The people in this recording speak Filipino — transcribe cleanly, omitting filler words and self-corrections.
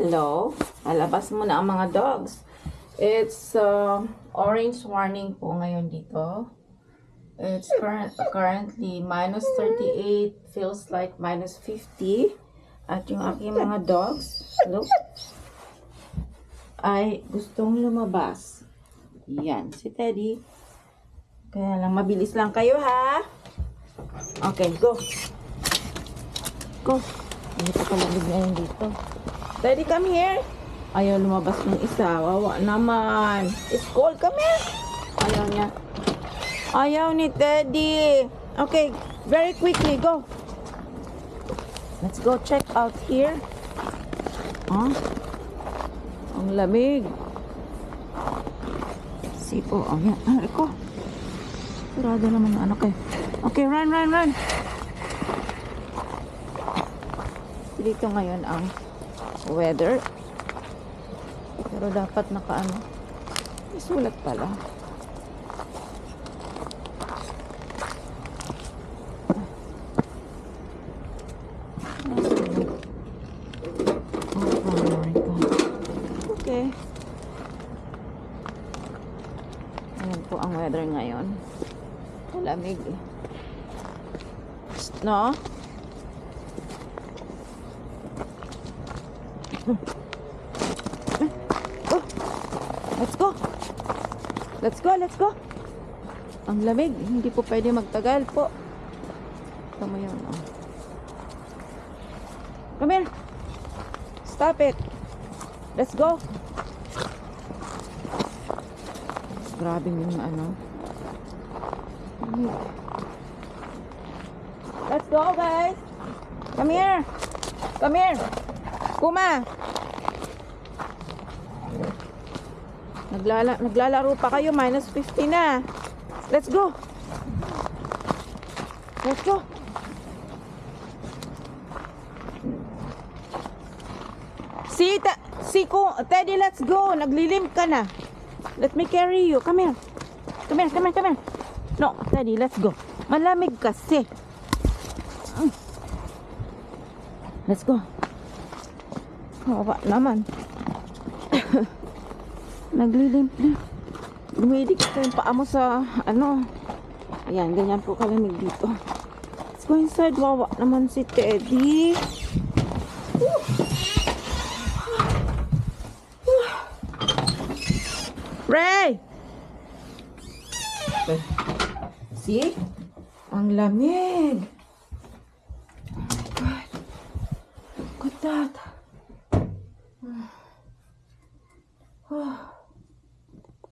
Hello. Alabas muna ang mga dogs. It's orange warning po ngayon dito. It's currently minus 38. Feels like minus 50. At yung aking mga dogs, look, ay gustong lumabas. Yan, si Teddy. Kaya lang, mabilis lang kayo ha. Okay, go. Go. Hindi pa kalabig ngayon dito. Teddy, come here. Ayaw lumabas ng isa. Wawa naman. It's cold. Come here. Ayaw niya. Ayaw ni Teddy. Okay, very quickly, go. Let's go check out here. Huh? Ang lamig. Sipo. Oh, yan. Ah, iko. Sarado naman yung anak eh. Okay, run, run, run. Dito ngayon ang weather. Pero dapat nakaano. May sulat pala. Okay. Ayan po ang weather ngayon. Malamig. No? Oh, let's go. Let's go, let's go. Ang lamig, hindi po pwede magtagal po. Tama yun. Oh. Come here. Stop it. Let's go. Grabe yung ano. Let's go, guys. Come here. Come here. Kuma. Naglalaro pa kayo. Minus 50 na. Let's go. Let's go. Teddy, let's go. Naglilim ka na. Let me carry you. Come here. Come here, come here, come here. No, Teddy, let's go. Malamig kasi. Let's go. Hawa naman. Naglilim na. Lumidik ko yung paa mo sa ano. Ayan, ganyan po kalamig dito. Let's go inside. Wawa naman si Teddy. Ray! See? Ang lamig. Oh, look at that. Oh.